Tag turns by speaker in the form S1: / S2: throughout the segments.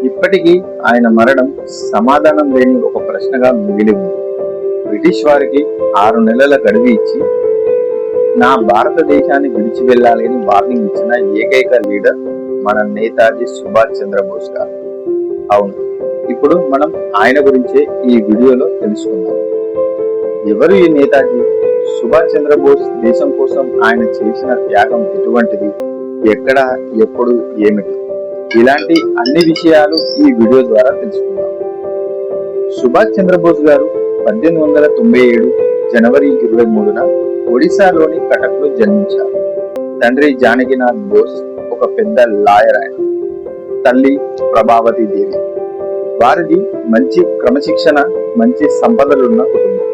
S1: ఇప్పటికీ ఆయన మరణం సమాధానం లేని ఒక ప్రశ్నగా మిగిలి ఉంది. బ్రిటిష్ వారికి 6 నెలల గడువు ఇచ్చి నా భారతదేశాన్ని విడిచి వెళ్ళాలి అని వార్నింగ్ ఇచ్చిన ఏకైక లీడర్ మన నేతాజీ సుభాష్ చంద్రబోస్ గారు. అవును, ఇప్పుడు మనం ఆయన గురించే ఈ వీడియోలో తెలుసుకుందాం. ఎవరు ఈ నేతాజీ? సుభాష్ చంద్రబోస్ దేశం కోసం ఆయన చేసిన త్యాగం ఎటువంటిది, ఎక్కడ, ఎప్పుడు, ఏమిటి, ఇలాంటి అన్ని విషయాలు ఈ వీడియో ద్వారా తెలుసుకుందాం. సుభాష్ చంద్రబోస్ గారు 1897 జనవరి 23న ఒడిశాలోని కటక్లో జన్మించారు. తండ్రి జానకినాథ్ బోస్ ఒక పెద్ద లాయర్. ఆయన తల్లి ప్రభావతి దేవి. వారిది మంచి క్రమశిక్షణ, మంచి సంపదలున్న కుటుంబం.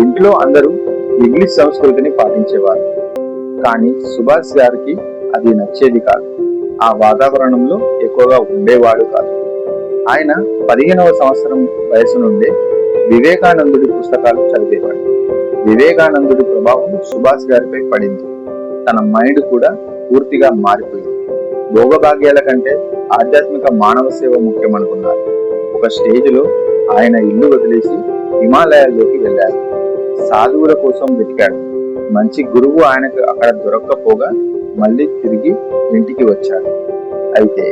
S1: ఇంట్లో అందరూ ఇంగ్లీష్ సంస్కృతిని పాటించేవారు. కానీ సుభాష్ గారికి అది నచ్చేది కాదు. ఆ వాతావరణంలో ఎక్కువగా ఉండేవాడు కాదు. ఆయన 15వ సంవత్సరం వయసు నుండే వివేకానందుడి పుస్తకాలు చదివేవాడు. వివేకానందుడి ప్రభావం సుభాష్ గారిపై పడింది. తన మైండ్ కూడా పూర్తిగా మారిపోయింది. భోగభాగ్యాల కంటే ఆధ్యాత్మిక మానవ సేవ ముఖ్యమనుకున్నారు. ఒక స్టేజ్లో ఆయన ఇల్లు వదిలేసి హిమాలయాల్లోకి వెళ్ళారు. సాధువుల కోసం వెతికాడు. మంచి గురువు ఆయనకు అక్కడ దొరక్కపోగా మళ్ళీ తిరిగి ఇంటికి వచ్చాడు. అయితే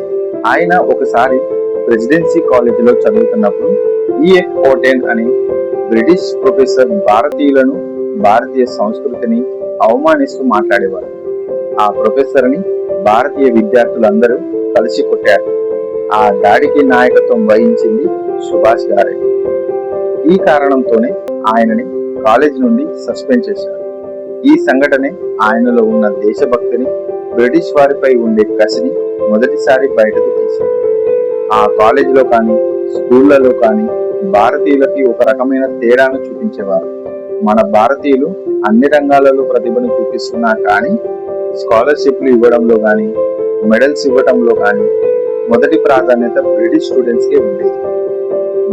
S1: ఆయన ఒకసారి ప్రెసిడెన్సీ కాలేజీలో చదువుతున్నప్పుడు ఈఎఫ్ ఓటెన్ అనే బ్రిటిష్ ప్రొఫెసర్ భారతీయులను, భారతీయ సంస్కృతిని అవమానిస్తూ మాట్లాడేవారు. ఆ ప్రొఫెసర్ ని భారతీయ విద్యార్థులందరూ కలిసి కొట్టారు. ఆ దాడికి నాయకత్వం వహించింది సుభాష్ గారే. ఈ కారణంతోనే ఆయనని కాలేజ్ నుండి సస్పెండ్ చేశారు. ఈ సంఘటనే ఆయనలో ఉన్న దేశభక్తిని, బ్రిటిష్ వారిపై ఉండే కసిని మొదటిసారి బయటకు తీసింది. ఆ కాలేజీలో కానీ, స్కూళ్లలో కానీ భారతీయులకి ఒక రకమైన తేడాను చూపించేవారు. మన భారతీయులు అన్ని రంగాలలో ప్రతిభను చూపిస్తున్నా కానీ స్కాలర్షిప్లు ఇవ్వడంలో కానీ, మెడల్స్ ఇవ్వడంలో కానీ మొదటి ప్రాధాన్యత బ్రిటిష్ స్టూడెంట్స్ కే ఉండేది.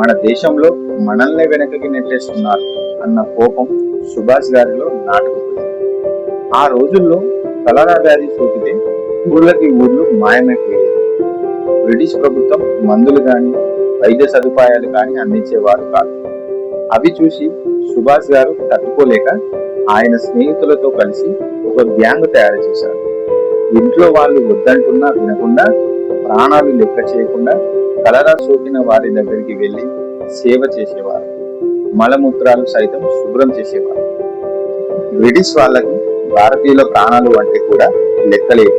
S1: మన దేశంలో మనల్ని వెనకకి నెట్టేస్తున్నారు అన్న కోపం సుభాష్ గారిలో నాటుకుపోయింది. ఆ రోజుల్లో కలరా వ్యాధి సోకితే ఊర్లకి ఊర్లు మాయమైపోయేది. బ్రిటిష్ ప్రభుత్వం మందులు గాని, వైద్య సదుపాయాలు కానీ అందించేవారు కాదు. అవి చూసి సుభాష్ గారు తట్టుకోలేక ఆయన స్నేహితులతో కలిసి ఒక గ్యాంగ్ తయారు చేశారు. ఇంట్లో వాళ్ళు వద్దంటున్నా వినకుండా, ప్రాణాలు లెక్క చేయకుండా కలరా సోకిన వారి దగ్గరికి వెళ్లి సేవ చేసేవారు. మలమూత్రాలు సైతం శుభ్రం చేసేవారు. బ్రిటిష్ వాళ్ళకి భారతీయుల ప్రాణాలు అంటే కూడా లెక్కలేదు.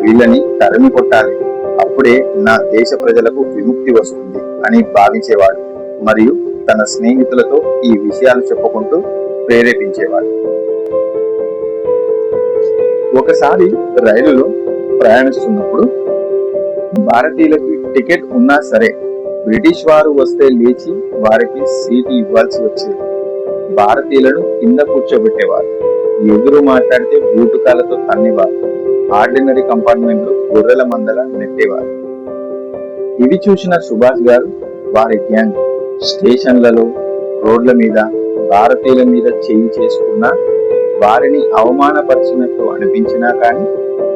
S1: వీళ్ళని తరిమి కొట్టాలి, అప్పుడే నా దేశ ప్రజలకు విముక్తి వస్తుంది అని భావించేవాడు. మరియు తన స్నేహితులతో ఈ విషయాలు చెప్పుకుంటూ ప్రేరేపించేవాడు. ఒకసారి రైలులో ప్రయాణిస్తున్నప్పుడు భారతీయులకి టికెట్ ఉన్నా సరే బ్రిటిష్ వారు వస్తే లేచి వారికి సీటు ఇవ్వాల్సి వచ్చేది. భారతీయులను కింద కూర్చోబెట్టేవారు. ఎదురు మాట్లాడితే బూటుకాలతో తన్నేవారు. ఆర్డినరీ కంపార్ట్మెంట్ లో గొర్రెల మందల నెట్టేవారు. ఇవి చూసిన సుభాష్ గారు వారి గ్యాంగ్ స్టేషన్లలో, రోడ్ల మీద భారతీయుల మీద చేయి చేసుకున్నా, వారిని అవమానపరిచినట్టు అనిపించినా కానీ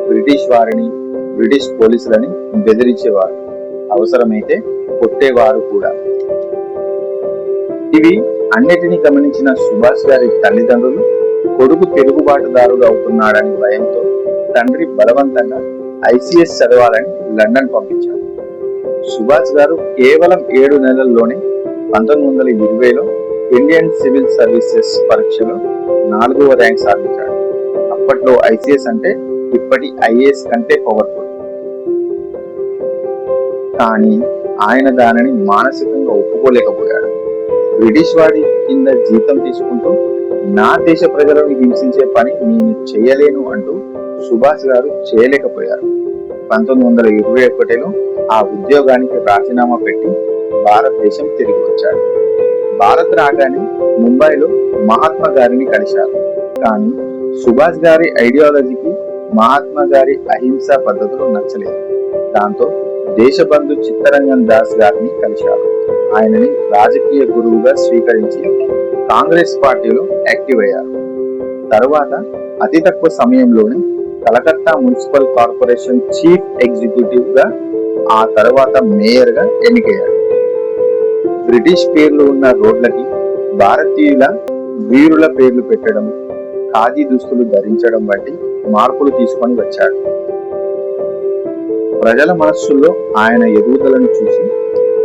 S1: బ్రిటిష్ వారిని, బ్రిటిష్ పోలీసులని బెదిరించేవారు. అవసరమైతే కొట్టేవారు కూడా. ఇవి అన్నిటినీ గమనించిన సుభాష్ గారి తల్లిదండ్రులు కొడుకు తిరుగుబాటుదారుడు అవుతున్నాడని భయంతో తండ్రి బలవంతంగా ఐసిఎస్ చదవాలని లండన్ పంపించారు. సుభాష్ గారు కేవలం 7 నెలల్లోనే 1920లో ఇండియన్ సివిల్ సర్వీసెస్ పరీక్షలో 4వ ర్యాంక్ సాధించాడు. అప్పట్లో ఐసిఎస్ అంటే ఇప్పటి ఐఏఎస్ కంటే పవర్ఫుల్. కానీ ఆయన దానిని మానసికంగా ఒప్పుకోలేకపోయాడు. బ్రిటిష్ వాడి కింద జీతం తీసుకుంటూ నా దేశ ప్రజలను హింసించే పని నేను చేయలేను అంటూ సుభాష్ గారు చేయలేకపోయారు. 1921లో ఆ ఉద్యోగానికి రాజీనామా పెట్టి భారతదేశం తిరిగి వచ్చాడు. భారత్ రాగానే ముంబైలో మహాత్మా గారిని కలిశారు. కానీ సుభాష్ గారి ఐడియాలజీకి మహాత్మా గారి అహింసా పద్ధతులు నచ్చలేదు. దాంతో దేశబంధు చిత్తరంజన్ దాస్ గారిని కలిశారు. ఆయనని రాజకీయ గురువుగా స్వీకరించి కాంగ్రెస్ పార్టీలో యాక్టివ్ అయ్యారు. తరువాత అతి తక్కువ సమయంలోనే Calcutta municipal corporation chief executive గా ఆ తర్వాత మేయర్ గా ఎన్నికయ్యాడు. బ్రిటిష్ పేర్లు ఉన్న రోడ్లకి భారతీయుల వీరుల పేర్లు పెట్టడం, ఖాదీ దుస్తులు ధరించడం వంటి మార్పులు తీసుకొని వచ్చాడు. ప్రజల మనస్సుల్లో ఆయన ఎదుగుదలను చూసి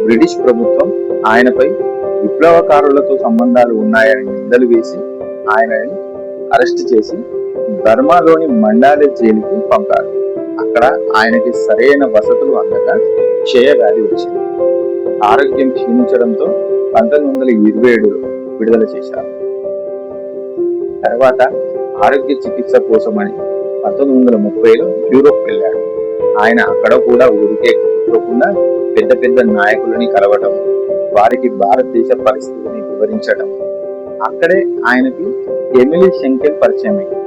S1: బ్రిటిష్ ప్రభుత్వం ఆయనపై విప్లవకారులతో సంబంధాలు ఉన్నాయని నిందలు వేసి ఆయనని అరెస్ట్ చేసి బర్మాలోని మండాలే జైలుకి పంపారు. అక్కడ ఆయనకి సరైన వసతులు అందక క్షయవ్యాధి వచ్చింది. ఆరోగ్యం క్షీణించడంతో 1927లో విడుదల చేశారు. తర్వాత ఆరోగ్య చికిత్స కోసమని 1930లో యూరోప్ వెళ్ళాడు. ఆయన అక్కడ కూడా ఊరికే కూర్చోకుండా పెద్ద పెద్ద నాయకులని కలవటం, వారికి భారతదేశ పరిస్థితిని వివరించడం. అక్కడే ఆయనకి ఎమిలీ శంకెల్ పరిచయమైంది.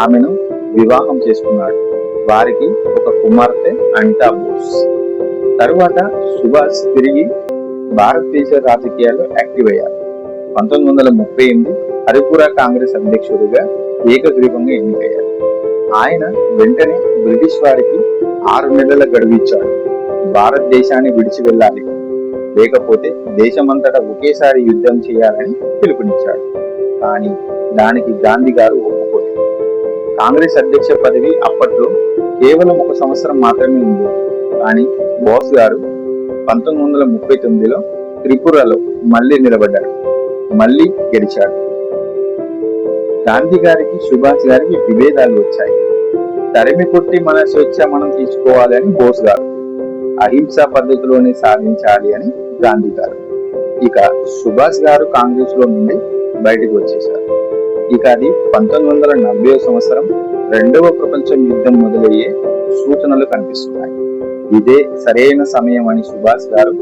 S1: ఆమెను వివాహం చేసుకున్నాడు. వారికి ఒక కుమార్తె అనితా బోస్. తరువాత సుభాష్ తిరిగి భారతదేశ రాజకీయాల్లో యాక్టివ్ అయ్యారు. 1938 హరిపురా కాంగ్రెస్ అధ్యక్షుడిగా ఏకగ్రీవంగా ఎన్నికయ్యారు. ఆయన వెంటనే బ్రిటిష్ వారికి 6 నెలల గడువు ఇచ్చాడు. భారతదేశాన్ని విడిచి వెళ్ళాలి, లేకపోతే దేశమంతటా ఒకేసారి యుద్ధం చేయాలని పిలుపునిచ్చాడు. కానీ దానికి గాంధీ గారు ఒప్పుకోలేదు. కాంగ్రెస్ అధ్యక్ష పదవి అప్పట్లో కేవలం 1 సంవత్సరం మాత్రమే ఉంది. కానీ బోస్ గారు 1939లో త్రిపురలో మళ్లీ నిలబడ్డాడు, మళ్లీ గెలిచాడు. గాంధీ గారికి సుభాష్ గారికి విభేదాలు వచ్చాయి. తరిమి కొట్టి మన స్వేచ్ఛ మనం తీసుకోవాలి అని బోస్ గారు, అహింసా పద్ధతిలోనే సాధించాలి అని గాంధీ గారు. ఇక సుభాష్ గారు కాంగ్రెస్ లో నుండి బయటకు వచ్చేశారు. ఇక అది 1940 సంవత్సరం రెండవ ప్రపంచ యుద్ధం మొదలయ్యే సూచనలు కనిపిస్తున్నాయి. ఇదే సరైన సమయం అని సుభాష్ గారు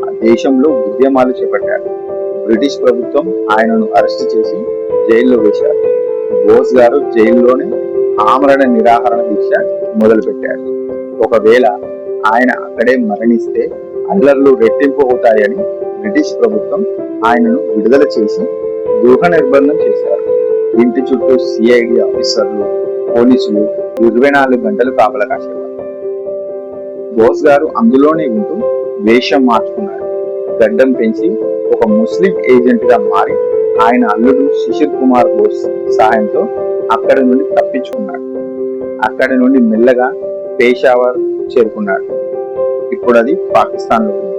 S1: ఆ దేశంలో ఉద్యమాలు చేపట్టారు. బ్రిటిష్ ప్రభుత్వం ఆయనను అరెస్ట్ చేసి జైల్లో వేశారు. బోస్ గారు జైల్లోనే ఆమరణ నిరాహరణ దీక్ష మొదలు పెట్టారు. ఒకవేళ ఆయన అక్కడే మరణిస్తే అల్లర్లు రెట్టింపు అవుతాయని బ్రిటిష్ ప్రభుత్వం ఆయనను విడుదల చేసి గృహ నిర్బంధం చేశారు. ఇంటి చుట్టూ సిఐడి ఆఫీసర్లు, పోలీసులు 24 గంటలు కాపలా కాసేవారు. బోస్ గారు అందులోనే ఉంటూ వేషం మార్చుకున్నాడు. గడ్డం పెంచి ఒక ముస్లిం ఏజెంట్ గా మారి ఆయన అల్లుడు శిశిర్ కుమార్ బోస్ సహాయంతో అక్కడి నుండి తప్పించుకున్నాడు. అక్కడి నుండి మెల్లగా పేషావర్ చేరుకున్నాడు. ఇప్పుడు అది పాకిస్తాన్ లో ఉంది.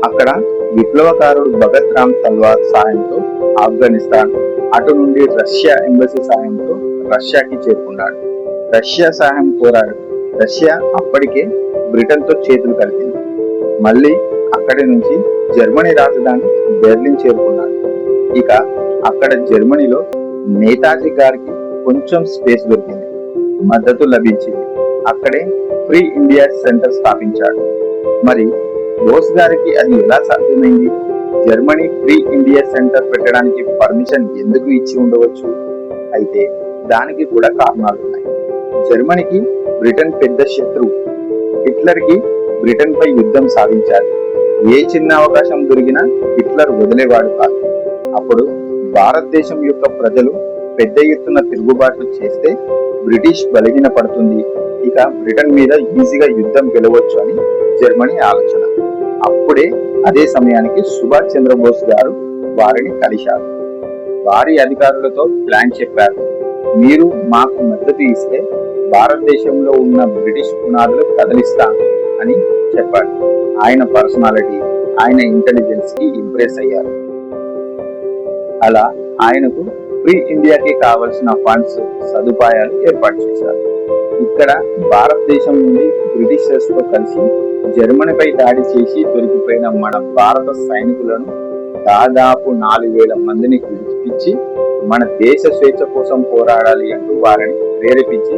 S1: అక్కడ విప్లవకారుడు భగత్ రామ్ తల్వార్ సాయంతో ఆఫ్ఘనిస్తాన్, అటు నుండి రష్యా ఎంబసీ సాయంతో రష్యాకి చేరుకున్నాడు. రష్యా సహాయం కోరాడు. రష్యా అప్పటికే బ్రిటన్ తో చేతులు కలిపింది. మళ్ళీ అక్కడి నుంచి జర్మనీ రాజధాని బెర్లిన్ చేరుకున్నాడు. ఇక అక్కడ జర్మనీలో నేతాజీ గారికి కొంచెం స్పేస్ దొరికింది, మద్దతు లభించింది. అక్కడే ఫ్రీ ఇండియా సెంటర్ స్థాపించాడు. మరి బోస్ గారికి అది ఎలా సాధ్యమైంది? జర్మనీ ఫ్రీ ఇండియా సెంటర్ పెట్టడానికి పర్మిషన్ ఎందుకు ఇచ్చి ఉండవచ్చు? అయితే దానికి కూడా కారణాలు ఉన్నాయి. జర్మనీకి బ్రిటన్ పెద్ద శత్రువు. హిట్లర్ కి బ్రిటన్ పై యుద్ధం సాధించాలి. ఏ చిన్న అవకాశం దొరికినా హిట్లర్ వదిలేవాడు కాదు. అప్పుడు భారతదేశం యొక్క ప్రజలు పెద్ద ఎత్తున తిరుగుబాట్లు చేస్తే బ్రిటిష్ బలహీన పడుతుంది. ఇక బ్రిటన్ మీద ఈజీగా యుద్ధం గెలవచ్చు అని జర్మనీ ఆలోచన. అప్పుడే అదే సమయానికి సుభాష్ చంద్రబోస్ గారు వారిని కలిశారు. వారి అధికారులతో ప్లాన్ చెప్పారు. మీరు మాకు మద్దతు ఇస్తే భారతదేశంలో ఉన్న బ్రిటిష్ పునాదులు కదిలిస్తాను అని చెప్పాడు. ఆయన పర్సనాలిటీ, ఆయన ఇంటెలిజెన్స్ కి ఇంప్రెస్ అయ్యారు. అలా ఆయనకు ఫ్రీ ఇండియాకి కావలసిన ఫండ్స్, సదుపాయాలు ఏర్పాటు చేశారు. ఇక్కడ భారతదేశం నుండి బ్రిటిషర్స్ తో కలిసి జర్మనీపై దాడి చేసి దొరికిపోయిన మన భారత సైనికులను దాదాపు 4000 మందిని పిలిపించి మన దేశ స్వేచ్ఛ కోసం పోరాడాలి అంటూ వారిని ప్రేరేపించి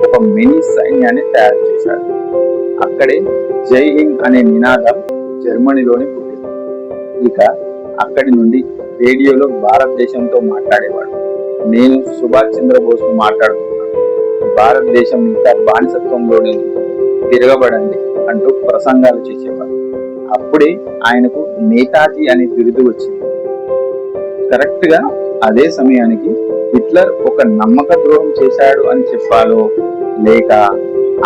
S1: ఒక మినీ సైన్యాన్ని తయారు చేశాడు. అక్కడే జై హింద్ అనే నినాదం జర్మనీలోనే పుట్టింది. ఇక అక్కడి నుండి రేడియోలో భారతదేశంతో మాట్లాడేవాడు. నేను సుభాష్ చంద్రబోస్ మాట్లాడుతున్నాను, భారతదేశం ఇంకా బానిసత్వంలోనే తిరగబడండి అంటూ ప్రసంగాలు చేసేవాడు. అప్పుడే ఆయనకు నేతాజీ అనే బిరుదు వచ్చింది. కరెక్ట్ గా అదే సమయానికి హిట్లర్ ఒక నమ్మక ద్రోహం చేశాడు అని చెప్పాలో, లేక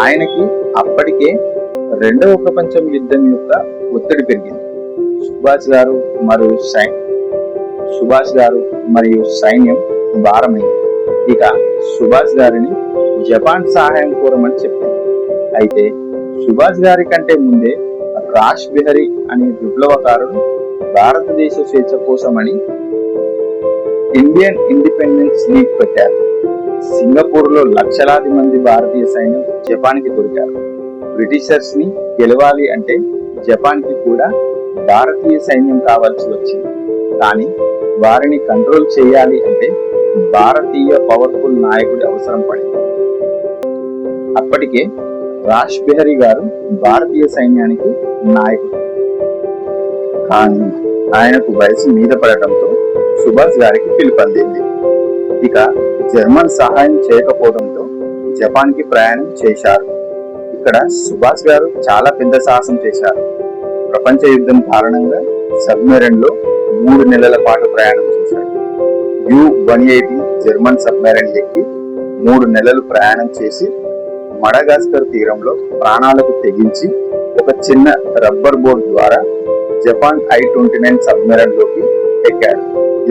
S1: ఆయనకి అప్పటికే రెండవ ప్రపంచ యుద్ధం యొక్క ఒత్తిడి పెరిగింది. సుభాష్ గారు మరియు సైన్యం భారమైంది. ఇక సుభాష్ గారిని జపాన్ సహాయం కోరమని చెప్పింది. అయితే సుభాష్ గారి కంటే ముందే రాష్ బిహారీ అనే విప్లవకారుడు భారతదేశ స్వేచ్ఛ కోసమని ఇండియన్ ఇండిపెండెన్స్ లీగ్ పెట్టారు. సింగపూర్ లో లక్షలాది మంది భారతీయ సైన్యం జపాన్ కి దొరికారు. బ్రిటిషర్స్ ని గెలవాలి అంటే జపాన్ కి కూడా భారతీయ సైన్యం కావాల్సి వచ్చింది. కానీ వారిని కంట్రోల్ చేయాలి అంటే భారతీయ పవర్ఫుల్ నాయకుడి అవసరం పడింది. అప్పటికే రాష్ బిహారీ గారు భారతీయ సైన్యానికి నాయకుడు. కానీ ఆయనకు వయసు మీద పడటంతో సుభాష్ గారికి పిలుపందింది. ఇక జర్మన్ సహాయం చేయకపోవడంతో జపాన్ కి ప్రయాణం చేశారు. ఇక్కడ సుభాష్ గారు చాలా పెద్ద సాహసం చేశారు. ప్రపంచ యుద్ధం కారణంగా సబ్మెరైన్ లో 3 నెలల పాటు ప్రయాణం చేశాడు. U-180 జర్మన్ సబ్మెరైన్ ఎక్కి 3 నెలలు ప్రయాణం చేసి మడగాస్కర్ తీరంలో ప్రాణాలకు తెగించి ఒక చిన్న రబ్బర్ బోట్ ద్వారా జపాన్ I-29 సబ్మెరైన్ లోకి ఎక్కాడు.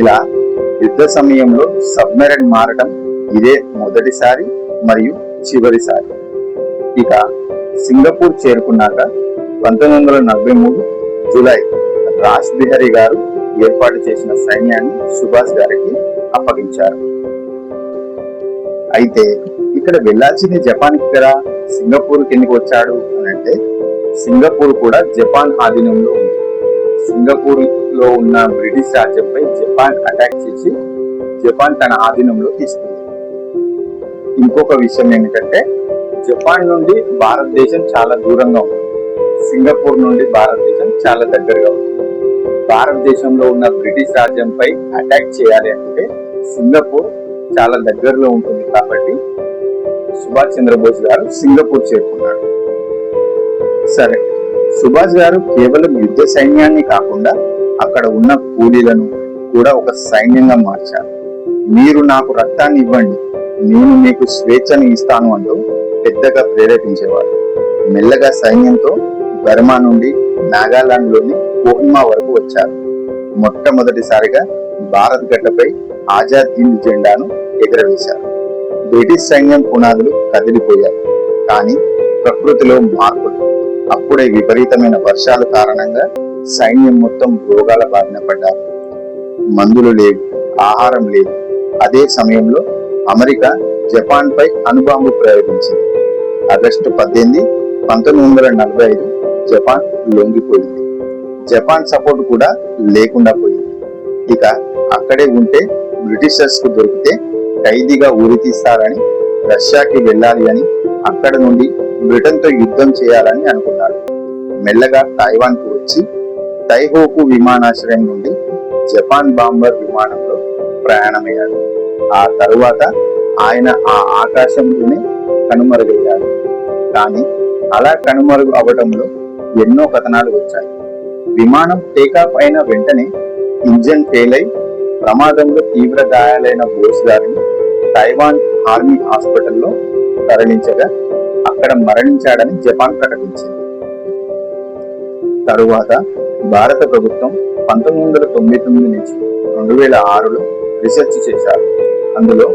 S1: ఇలా యుద్ధ సమయంలో సబ్మెరైన్ మారడం ఇదే మొదటిసారి మరియు చివరిసారి. ఇక సింగపూర్ చేరుకున్నాక 1943 జూలై రాష్ బిహారీ గారు ఏర్పాటు చేసిన సైన్యాన్ని సుభాష్ గారికి అప్పగించారు. అయితే ఇక్కడ వెళ్లాల్సింది జపాన్ కి కదా, సింగపూర్ కిందకి వచ్చాడు అని అంటే సింగపూర్ కూడా జపాన్ ఆధీనంలో ఉంది. సింగపూర్ లో ఉన్న బ్రిటిష్ రాజ్యంపై జపాన్ అటాక్ చేసి జపాన్ తన ఆధీనంలో తీసుకుంది. ఇంకొక విషయం ఏంటంటే జపాన్ నుండి భారతదేశం చాలా దూరంగా ఉంది. సింగపూర్ నుండి భారతదేశం చాలా దగ్గరగా ఉంది. భారతదేశంలో ఉన్న బ్రిటిష్ రాజ్యంపై అటాక్ చేయాలి అంటే సింగపూర్ చాలా దగ్గరలో ఉంటుంది. కాబట్టి సుభాష్ చంద్రబోస్ గారు సింగపూర్ చేరుకున్నాడు. సరే, సుభాష్ గారు కేవలం యుద్ధ సైన్యాన్ని కాకుండా అక్కడ ఉన్న కూలీలను కూడా ఒక సైన్యంగా మార్చారు. మీరు నాకు రక్తాన్ని ఇవ్వండి, నేను మీకు స్వేచ్ఛను ఇస్తాను అంటూ పెద్దగా ప్రేరేపించేవాడు. మెల్లగా సైన్యంతో బర్మా నుండి నాగాలాండ్ లోని కోహిమా వరకు వచ్చారు. మొట్టమొదటిసారిగా భారత్ గడ్డపై ఆజాద్ హింద్ జెండాను ఎగరవేశారు. బ్రిటిష్ సైన్యం పునాదులు కదిలిపోయాయి. కానీ ప్రకృతిలో మార్పులు. అప్పుడే విపరీతమైన వర్షాల కారణంగా సైన్యం మొత్తం రోగాల బారిన పడ్డారు. మందులు లేవు, ఆహారం లేదు. అదే సమయంలో అమెరికా జపాన్ పై అణుబాంబు ప్రయోగించింది. ఆగస్టు 18, 1945 జపాన్ లొంగిపోయింది. జపాన్ సపోర్ట్ కూడా లేకుండా పోయింది. ఇక అక్కడే ఉంటే బ్రిటిషర్స్ కు దొరికితే ఖైదీగా ఉరి తీస్తారని, రష్యాకి వెళ్ళాలి అని, అక్కడ నుండి బ్రిటన్ తో యుద్ధం చేయాలని అనుకున్నాడు. మెల్లగా తైవాన్ కు వచ్చి తైహోకు విమానాశ్రయం నుండి జపాన్ బాంబర్ విమానంలో ప్రయాణమయ్యాడు. ఆ తరువాత ఆయన ఆ ఆకాశంలోనే కనుమరుగయ్యాడు. కానీ అలా కనుమరుగు అవడంలో ఎన్నో కథనాలు వచ్చాయి. విమానం టేకాఫ్ అయిన వెంటనే ఇంజన్ ఫెయిల్ అయి ప్రమాదంలో తీవ్ర గాయాలైన బోస్ గారిని తైవాన్ ఆర్మీ హాస్పిటల్లో తరలించగా అక్కడ మరణించాడని జపాన్ ప్రకటించింది. తరువాత భారత ప్రభుత్వం 1999 నుంచి 2006లో రీసెర్చ్ చేశారు. అందులో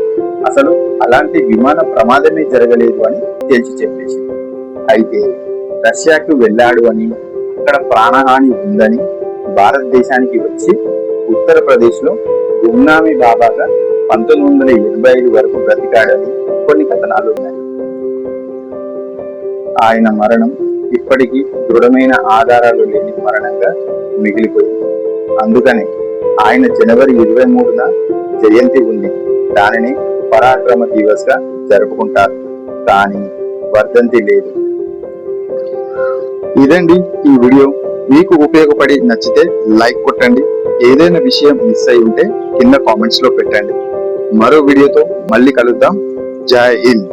S1: అసలు అలాంటి విమాన ప్రమాదమే జరగలేదు అని తేల్చి చెప్పేసింది. అయితే రష్యాకు వెళ్ళాడు అని, అక్కడ ప్రాణహాని ఉందని, భారతదేశానికి వచ్చి ఉత్తరప్రదేశ్ లో గుమ్నామీ బాబాగా 1985 వరకు బ్రతికాడని కొన్ని కథనాలు ఉన్నాయి. ఆయన మరణం ఇప్పటికీ దృఢమైన ఆధారాలు లేని మరణంగా మిగిలిపోయింది. అందుకనే ఆయన జనవరి 23న జయంతి ఉంది. దానిని పరాక్రమ దివస్ గా జరుపుకుంటారు. కానీ వర్ధంతి లేదు. ఇదండి ఈ వీడియో. మీకు ఉపయోగపడి నచ్చితే లైక్ కొట్టండి. ఏదైనా విషయం మిస్ అయి ఉంటే కింద కామెంట్స్ లో పెట్టండి. మరో వీడియోతో మళ్ళీ కలుద్దాం. జై హింద్.